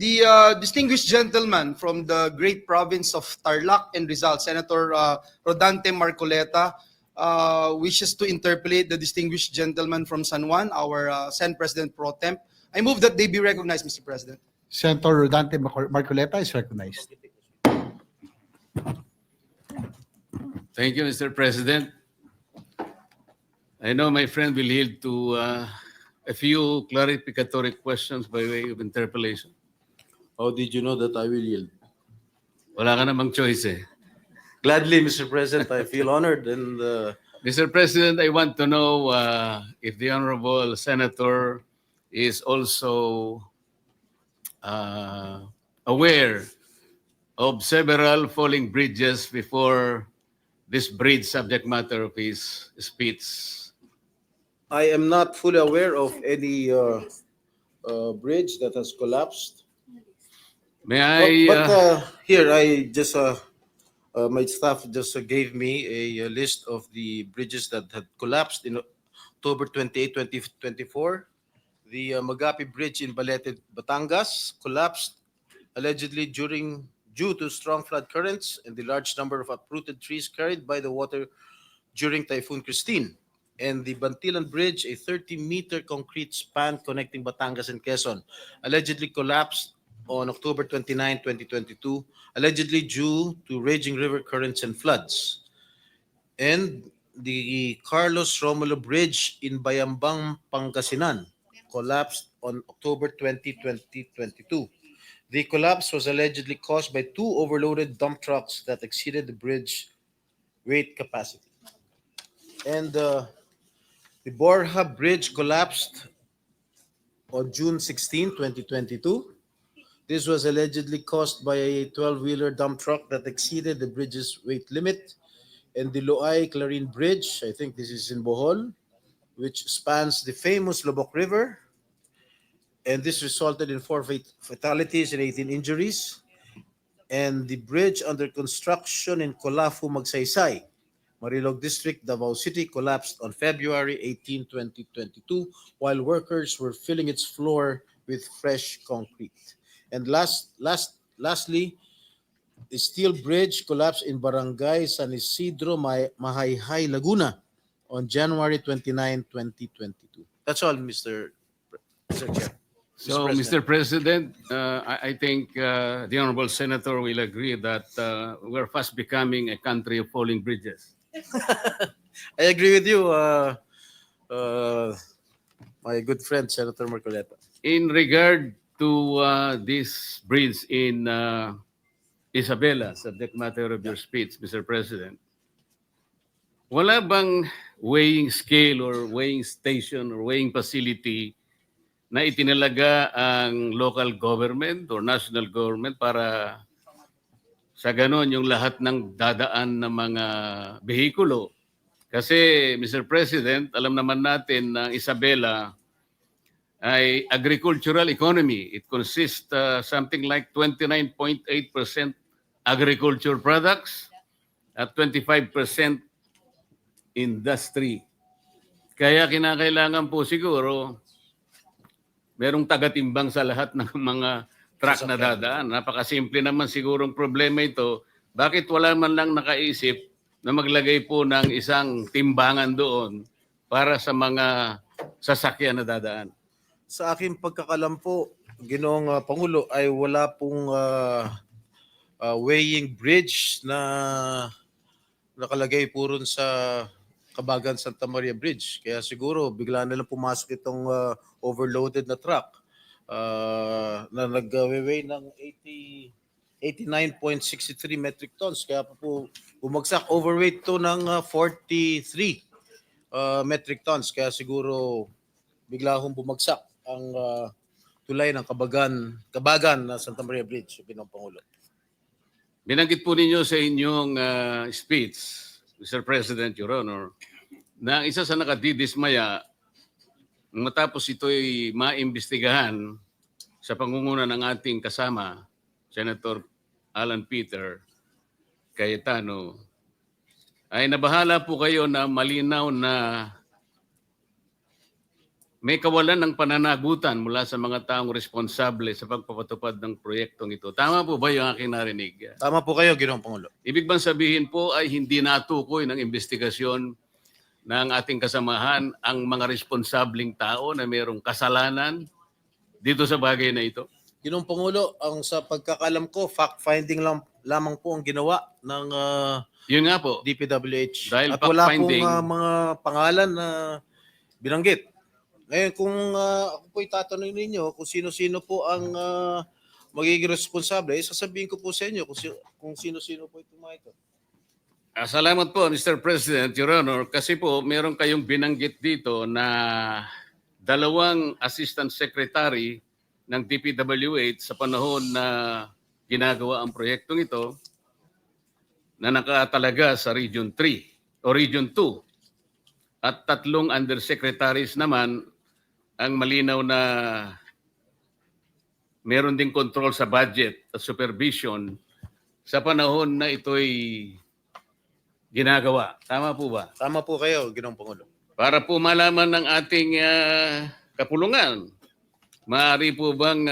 The distinguished gentleman from the great province of Tarlac and Rizal, Senator Rodante Marcoleta, wishes to interpolate the distinguished gentleman from San Juan, our Sen. President Pro Temp. I move that they be recognized, Mr. President. Senator Rodante Marcoleta is recognized. Thank you, Mr. President. I know my friend will yield to a few clarificatory questions by way of interpellation. How did you know that I will yield? Wala ka namang choice eh. Gladly, Mr. President, I feel honored and Mr. President, I want to know if the Honorable Senator is also aware of several falling bridges before this bridge subject matter of his speech. I am not fully aware of any bridge that has collapsed. May I... But here, I just my staff just gave me a list of the bridges that had collapsed in October 28, 2024. The Magapi Bridge in Balete, Batangas collapsed allegedly due to strong flood currents and the large number of uprooted trees carried by the water during Typhoon Christine. And the Bantilan Bridge, a 30-meter concrete span connecting Batangas and Quezon, allegedly collapsed on October 29, 2022, allegedly due to raging river currents and floods. And the Carlos Romulo Bridge in Bayambang, Pangasinan collapsed on October 20, 2022. The collapse was allegedly caused by two overloaded dump trucks that exceeded the bridge weight capacity. And the Borja Bridge collapsed on June 16, 2022. This was allegedly caused by a 12-wheeler dump truck that exceeded the bridge's weight limit. And the Loay Clarin Bridge, I think this is in Bohol, which spans the famous Lobok River. And this resulted in 4 fatalities and 18 injuries. And the bridge under construction in Colafu, Magsaysay, Marilog District, Davao City, collapsed on February 18, 2022, while workers were filling its floor with fresh concrete. And lastly, the steel bridge collapsed in Barangay San Isidro, Mahayhay, Laguna on January 29, 2022. That's all, Mr. Chair. So, Mr. President, I think the Honorable Senator will agree that we're fast becoming a country of falling bridges. I agree with you, my good friend, Senator Marcoleta. In regard to this bridge in Isabela, subject matter of your speech, Mr. President, wala bang weighing scale or weighing station or weighing facility na itinalaga ang local government or national government para sa ganon yung lahat ng dadaan ng mga behikulo? Kasi, Mr. President, alam naman natin na Isabela ay agricultural economy. It consists something like 29.8% agriculture products at 25% industry. Kaya kinakailangan po siguro merong taga-timbang sa lahat ng mga truck na dadaan. Napakasimple naman sigurong problema ito. Bakit wala man lang nakaisip na maglagay po ng isang timbangan doon para sa mga sasakyan na dadaan? Sa aking pagkakalam po, Ginoong Pangulo, ay wala pong weighing bridge na nakalagay po rin sa Kabagan Santa Maria Bridge. Kaya siguro bigla na lang pumasok itong overloaded na truck na nag-weigh ng 89.63 metric tons. Kaya po bumagsak. Overweight to ng 43 metric tons. Kaya siguro bigla hong bumagsak ang tulay ng Kabagan na Santa Maria Bridge, Ginoong Pangulo. Binanggit po ninyo sa inyong speech, Mr. President, Your Honor, na isa sa nakadidismaya matapos ito'y maimbestigahan sa pangunguna ng ating kasama, Senator Alan Peter Cayetano, ay nabahala po kayo na malinaw na may kawalan ng pananagutan mula sa mga taong responsable sa pagpapatupad ng proyektong ito. Tama po ba yung aking narinig? Tama po kayo, Ginoong Pangulo. Ibig bang sabihin po ay hindi natukoy ng investigasyon ng ating kasamahan ang mga responsabling tao na mayroong kasalanan dito sa bagay na ito? Ginoong Pangulo, ang sa pagkakalam ko, fact-finding lamang po ang ginawa ng Yun nga po. DPWH. Dahil At wala fact-finding- pong mga pangalan na binanggit. Ngayon, kung ako po itatanong ninyo kung sino-sino po ang magiging responsable, sasabihin ko po sa inyo kung sino-sino po itong mga ito. Salamat po, Mr. President, Your Honor, kasi po meron kayong binanggit dito na 2 assistant secretary ng DPWH sa panahon na ginagawa ang proyektong ito na nakatalaga sa Region 3 o Region 2 at 3 undersecretaries naman ang malinaw na meron ding control sa budget at supervision sa panahon na ito'y ginagawa. Tama po ba? Tama po kayo, Ginoong Pangulo. Para po malaman ng ating kapulungan, maaari po bang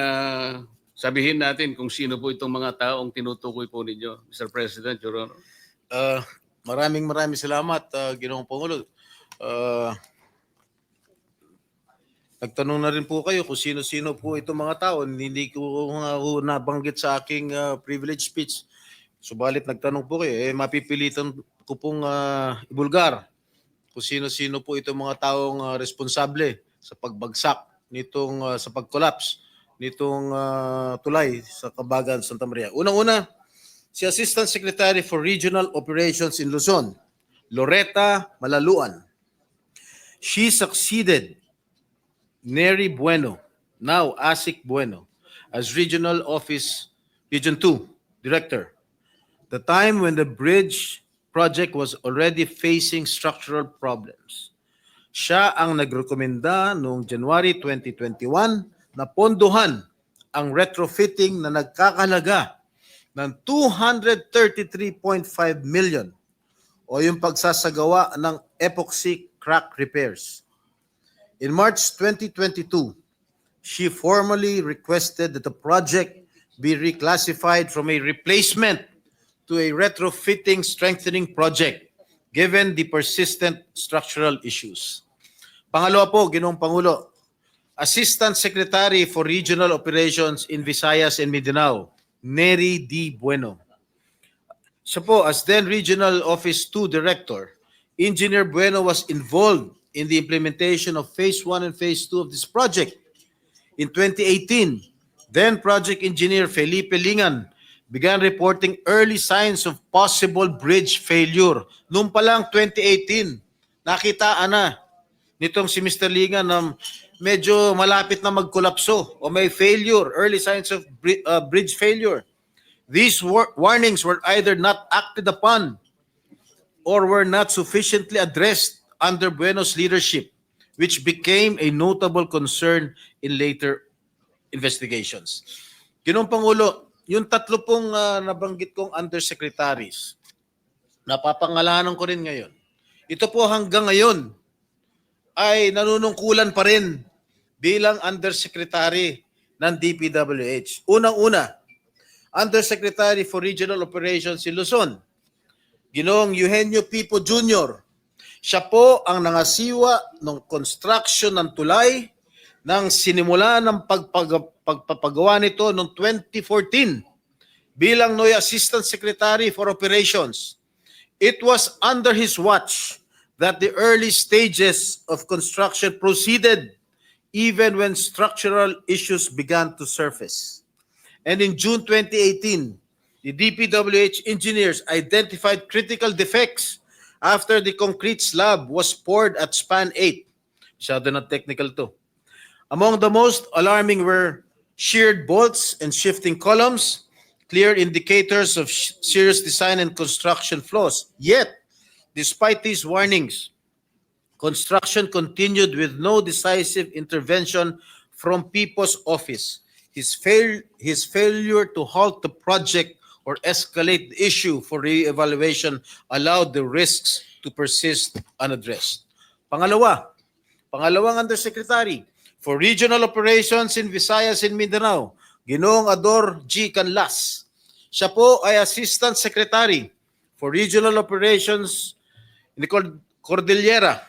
sabihin natin kung sino po itong mga taong tinutukoy po ninyo, Mr. President, Your Honor? Maraming salamat, Ginoong Pangulo. Nagtanong na rin po kayo kung sino-sino po itong mga tao. Hindi ko nabanggit sa aking privilege speech. Subalit nagtanong po kayo, mapipilitan ko pong ibulgar kung sino-sino po itong mga taong responsable sa pagbagsak nitong sa pag-collapse nitong tulay sa Kabagan, Santa Maria. Unang-una, si Assistant Secretary for Regional Operations in Luzon, Loretta Malaluan. She succeeded Neri Bueno, now Asik Bueno, as Regional Office Region 2 Director. The time when the bridge project was already facing structural problems. Siya ang nagrekomenda noong January 2021 na pondohan ang retrofitting na nagkakalaga ng 233.5 million o yung pagsasagawa ng epoxy crack repairs. In March 2022, she formally requested that the project be reclassified from a replacement to a retrofitting strengthening project given the persistent structural issues. Pangalawa po, Ginoong Pangulo, Assistant Secretary for Regional Operations in Visayas and Mindanao, Neri D. Bueno. Siya po, as then Regional Office 2 Director, Engineer Bueno was involved in the implementation of Phase 1 and Phase 2 of this project. In 2018, then Project Engineer Felipe Lingan began reporting early signs of possible bridge failure. Noong pa lang 2018, nakitaan na nitong si Mr. Lingan na medyo malapit na magkolapso o may failure, early signs of bridge failure. These warnings were either not acted upon or were not sufficiently addressed under Bueno's leadership, which became a notable concern in later investigations. Ginoong Pangulo, yung 3 pong nabanggit kong undersecretaries, napapangalanan ko rin ngayon. Ito po hanggang ngayon ay nanunungkulan pa rin bilang undersecretary ng DPWH. Unang-una, Undersecretary for Regional Operations in Luzon, Ginoong Eugenio Pipo Jr., siya po ang nangasiwa ng construction ng tulay nang sinimula ng pagpapagawa nito noong 2014 bilang NOI Assistant Secretary for Operations. It was under his watch that the early stages of construction proceeded even when structural issues began to surface. And in June 2018, the DPWH engineers identified critical defects after the concrete slab was poured at span 8. Masyado na technical to. Among the most alarming were sheared bolts and shifting columns, clear indicators of serious design and construction flaws. Yet, despite these warnings, construction continued with no decisive intervention from Pipo's office. His failure to halt the project or escalate the issue for re-evaluation allowed the risks to persist unaddressed. Pangalawa, Pangalawang Undersecretary for Regional Operations in Visayas and Mindanao, Ginoong Ador G. Canlas. Siya po ay Assistant Secretary for Regional Operations in the Cordillera,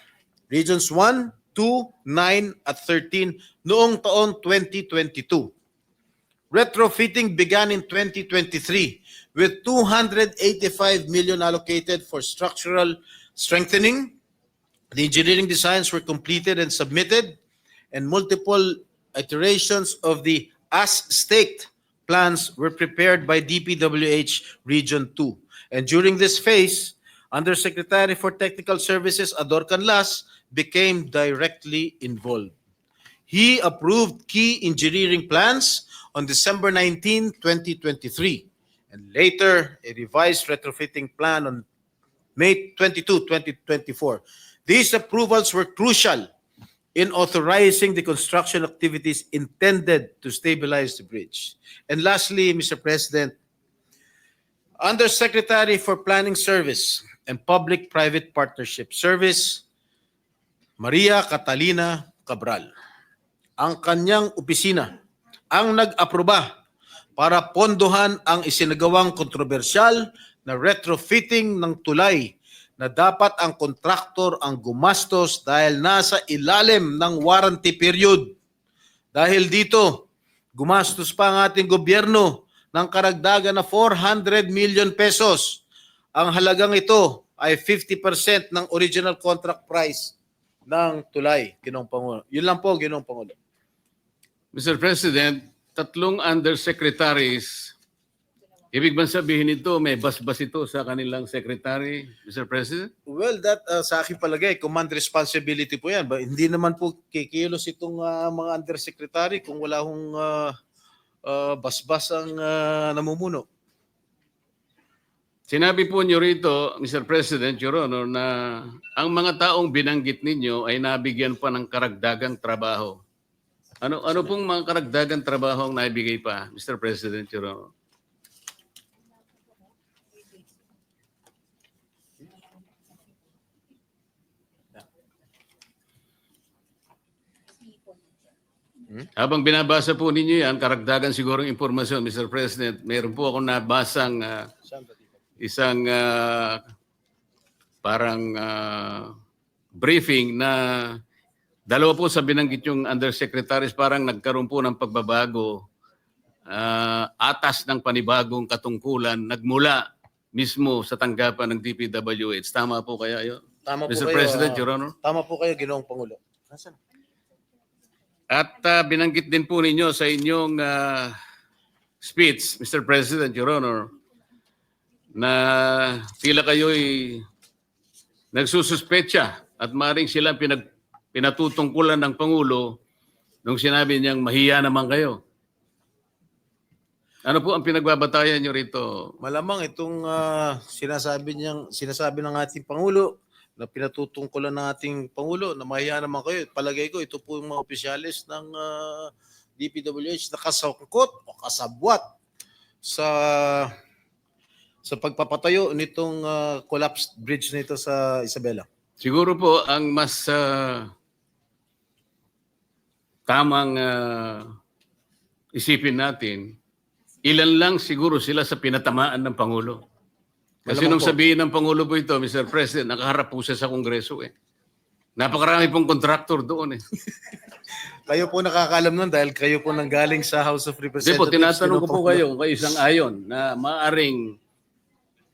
Regions 1, 2, 9 at 13 noong taon 2022. Retrofitting began in 2023 with 285 million allocated for structural strengthening. The engineering designs were completed and submitted, and multiple iterations of the as-staked plans were prepared by DPWH Region 2. And during this phase, Undersecretary for Technical Services Ador Canlas became directly involved. He approved key engineering plans on December 19, 2023, and later a revised retrofitting plan on May 22, 2024. These approvals were crucial in authorizing the construction activities intended to stabilize the bridge. And lastly, Mr. President, Undersecretary for Planning Service and Public-Private Partnership Service, Maria Catalina Cabral. Ang kanyang opisina ang nag-aproba para pondohan ang isinagawang kontrobersyal na retrofitting ng tulay na dapat ang kontraktor ang gumastos dahil nasa ilalim ng warranty period. Dahil dito, gumastos pa ang ating gobyerno ng karagdagan na 400 million pesos. Ang halagang ito ay 50% ng original contract price ng tulay, Ginoong Pangulo. Yun lang po, Ginoong Pangulo. Mr. President, tatlong undersecretaries, ibig bang sabihin nito, may basbas ito sa kanilang secretary, Mr. President? Well, that sa aking palagay, command responsibility po yan. Hindi naman po kikilos itong mga undersecretary kung wala hong basbas ang namumuno. Sinabi po niyo rito, Mr. President, Your Honor, na ang mga taong binanggit ninyo ay nabigyan pa ng karagdagang trabaho. Ano pong mga karagdagang trabaho ang naibigay pa, Mr. President, Your Honor? Habang binabasa po ninyo yan, karagdagan siguro impormasyon, Mr. President, mayroon po akong nabasang isang parang briefing na dalawa po sa binanggit yung undersecretaries parang nagkaroon po ng pagbabago, atas ng panibagong katungkulan, nagmula mismo sa tanggapan ng DPWH. Tama po kaya yun? Tama po Mr. kayo, President, Your Honor? Tama po kayo, Ginoong Pangulo. Nasaan? At binanggit din po ninyo sa inyong speech, Mr. President, Your Honor, na tila kayo'y nagsususpetsa at maring sila pinatutungkulan ng Pangulo nung sinabi niyang mahiya naman kayo. Ano po ang pinagbabatayan niyo rito? Malamang itong sinasabi ng ating Pangulo na pinatutungkulan ng ating Pangulo na mahiya naman kayo. Palagay ko, ito po yung mga opisyalis ng DPWH na kasangkot o kasabwat sa pagpapatayo nitong collapsed bridge nito sa Isabela. Siguro po ang mas tamang isipin natin, ilan lang siguro sila sa pinatamaan ng Pangulo. Kasi Malamang nung po. sabihin ng Pangulo po ito, Mr. President, nakaharap po siya sa Kongreso eh. Napakarami pong contractor doon eh. Kayo po nakakaalam nun dahil kayo po nanggaling sa House of Hindi Representatives. po, tinatanong ko Ginoong po Pangulo. kayo kung kayo isang ayon na maaring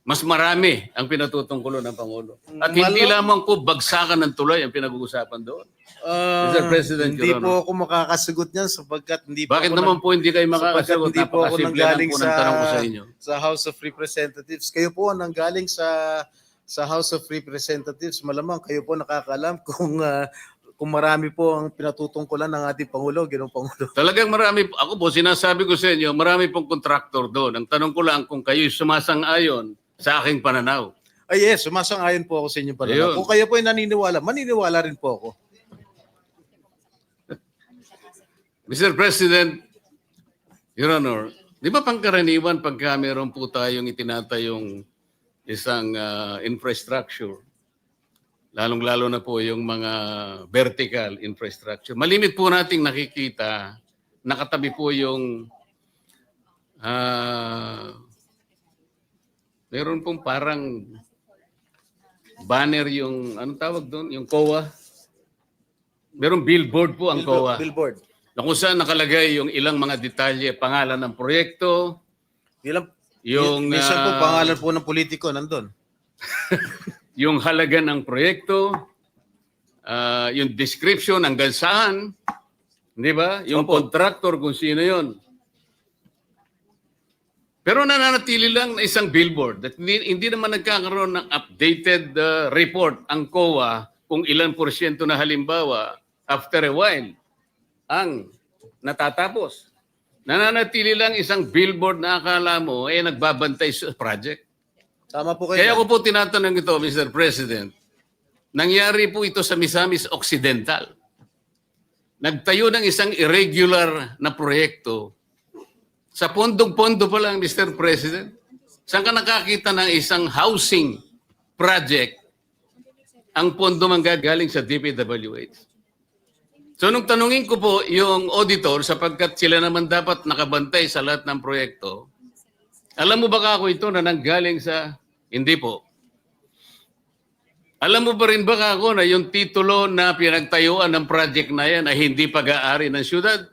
mas marami ang pinatutungkulo ng Pangulo. At hindi lamang po bagsakan ng tulay ang pinag-uusapan doon. Mr. President, Hindi Your po Honor. ako makakasagot niyan sapagkat hindi po Bakit ako naman po hindi kayo makakasagot? hindi po ako Napakasimple lang nanggaling po ng tanong ko sa inyo. sa House of Representatives. Kayo po ang nanggaling sa House of Representatives. Malamang kayo po nakakaalam kung marami po ang pinatutungkulan ng ating Pangulo, Ginoong Pangulo. Talagang marami, ako po sinasabi ko sa inyo, marami pong contractor doon. Ang tanong ko lang kung kayo'y sumasang-ayon sa aking pananaw. Ay yes, sumasang-ayon po ako sa inyo. Ayun. Kung kayo po ay naniniwala, maniniwala rin po ako. Mr. President, Your Honor, di ba pangkaraniwan pagka meron po tayong itinatayong isang infrastructure, lalong-lalo na po yung mga vertical infrastructure. Malimit po nating nakikita, nakatabi po yung meron pong parang banner yung, anong tawag doon? Yung COA. Merong billboard po ang COA. Billboard. Na kung saan nakalagay yung ilang mga detalye, pangalan ng proyekto, Minsan po pangalan po ng politiko nandun. yung halaga ng proyekto, yung description hanggang saan, di ba? Yung Opo. contractor kung sino yon. Pero nananatili lang na isang billboard. At hindi naman nagkakaroon ng updated report ang COA kung ilan porsyento na halimbawa after a while ang natatapos. Nananatili lang isang billboard na akala mo nagbabantay sa project. Tama po kayo. Kaya ako po tinatanong ito, Mr. President, nangyari po ito sa Misamis Occidental. Nagtayo ng isang irregular na proyekto. Sa pondong-pondo pa lang, Mr. President, saan ka nakakita ng isang housing project ang pondo manggagaling sa DPWH? So nung tanungin ko po yung auditor, sapagkat sila naman dapat nakabantay sa lahat ng proyekto, alam mo ba ako ito na nanggaling sa... Hindi po. Alam mo ba rin ba ako na yung titulo na pinagtayuan ng project na yan ay hindi pag-aari ng syudad?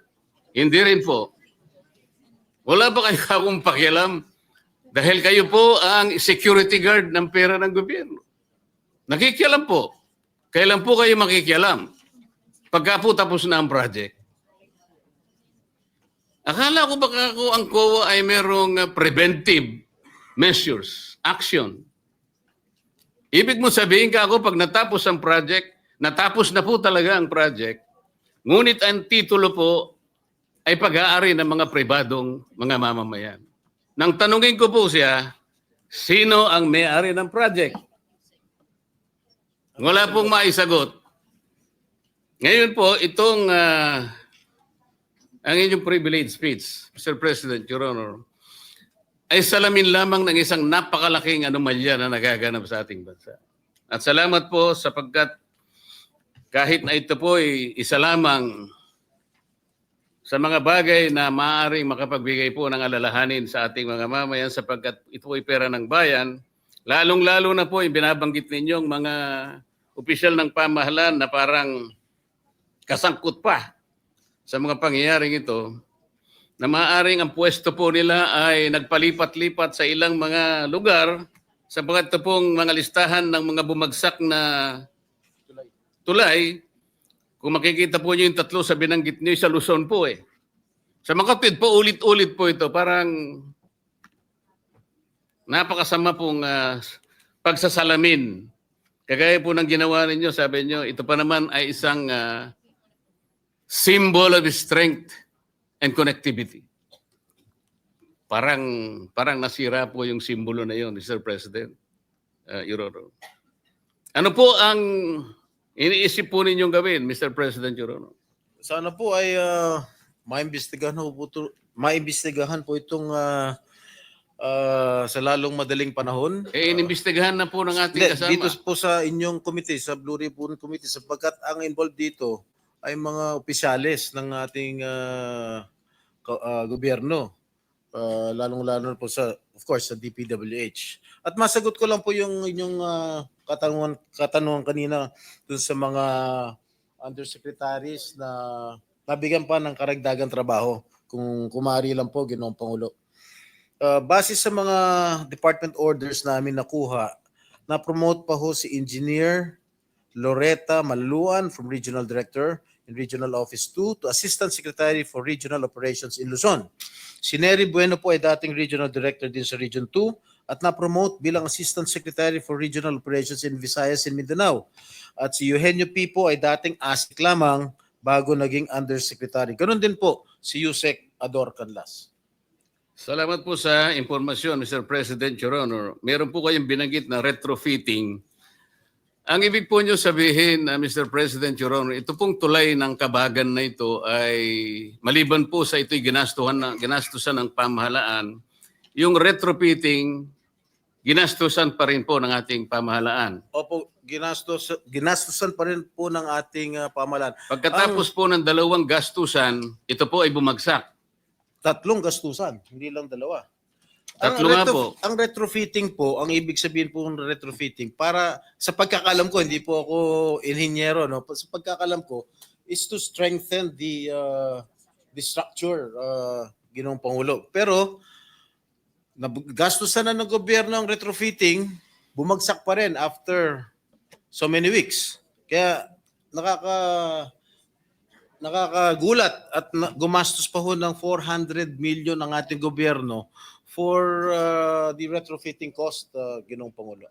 Hindi rin po. Wala ba kayo akong pakialam? Dahil kayo po ang security guard ng pera ng gobyerno. Nakikialam po. Kailan po kayo makikialam? Pagka po tapos na ang project. Akala ko baka ako ang COA ay merong preventive measures, action. Ibig mo sabihin ka ako pag natapos ang project, natapos na po talaga ang project, ngunit ang titulo po ay pag-aari ng mga pribadong mga mamamayan. Nang tanungin ko po siya, sino ang may-ari ng project? Wala pong maisagot. Ngayon po, itong ang inyong privilege speech, Mr. President, Your Honor, ay salamin lamang ng isang napakalaking anomalya na nagaganap sa ating bansa. At salamat po sapagkat kahit na ito po ay isa lamang sa mga bagay na maaaring makapagbigay po ng alalahanin sa ating mga mamayan sapagkat ito ay pera ng bayan, lalong-lalo na po yung binabanggit ninyong mga opisyal ng pamahalaan na parang kasangkot pa sa mga pangyayaring ito, na maaaring ang pwesto po nila ay nagpalipat-lipat sa ilang mga lugar sapagkat ito pong mga listahan ng mga bumagsak na tulay. Kung makikita po niyo yung tatlo sa binanggit niyo sa Luzon po eh. Sa Makatwid po, ulit-ulit po ito. Parang napakasama pong pagsasalamin. Kagaya po ng ginawa ninyo, sabi niyo, ito pa naman ay isang symbol of strength and connectivity. Parang nasira po yung simbolo na yun, Mr. President, Your Honor. Ano po ang iniisip po ninyong gawin, Mr. President, Your Honor? Sana po ay maimbestigahan po itong sa lalong madaling panahon. Inimbestigahan na po ng ating kasama. Dito po sa inyong committee, sa Blue Ribbon Committee, sapagkat ang involved dito ay mga opisyalis ng ating gobyerno. Lalong-lalo po of course, sa DPWH. At masagot ko lang po yung inyong katanungan kanina dun sa mga undersecretaries na nabigyan pa ng karagdagang trabaho. Kung kumari lang po, Ginoong Pangulo. Base sa mga department orders namin nakuha, na-promote pa ho si Engineer Loretta Maluan from Regional Director in Regional Office 2 to Assistant Secretary for Regional Operations in Luzon. Si Nery Bueno po ay dating Regional Director din sa Region 2 at na-promote bilang Assistant Secretary for Regional Operations in Visayas and Mindanao. At si Eugenio P. po ay dating ASIC lamang bago naging Undersecretary. Ganun din po si Yusek Ador Canlas. Salamat po sa impormasyon, Mr. President, Your Honor. Meron po kayong binanggit na retrofitting. Ang ibig po nyo sabihin, Mr. President, Your Honor, ito pong tulay ng Kabagan na ito ay maliban po sa ito'y ginastusan ng pamahalaan, yung retrofitting ginastusan pa rin po ng ating pamahalaan. Opo, ginastusan pa rin po ng ating pamahalaan. Pagkatapos po ng 2 gastusan, ito po ay bumagsak. 3 gastusan, hindi lang 2. Tatlo nga po. Ang retrofitting po, ang ibig sabihin po ng retrofitting, para sa pagkakalam ko, hindi po ako inhinyero, no? Sa pagkakalam ko, is to strengthen the structure, Ginoong Pangulo. Pero, gastusan na ng gobyerno ang retrofitting, bumagsak pa rin after so many weeks. Kaya, nakakagulat at gumastos pa ho ng 400 million ang ating gobyerno for the retrofitting cost, Ginoong Pangulo.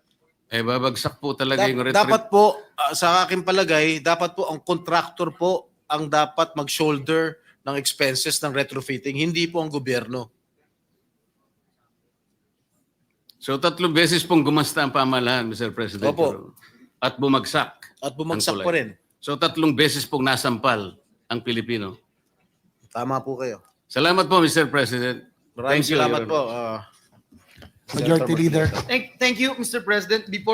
Babagsak po talaga yung Dapat po, sa aking palagay, dapat po ang contractor po ang dapat mag-shoulder ng expenses ng retrofitting, hindi po ang gobyerno. So 3 beses pong gumasta ang pamahalaan, Mr. President. Opo. At bumagsak. At bumagsak ang pa tulay. rin. So 3 beses pong nasampal ang Pilipino. Tama po kayo. Salamat po, Mr. President. Maraming Thank you, salamat Your po. Honor. Majority Leader. Thank you, Mr. President. Before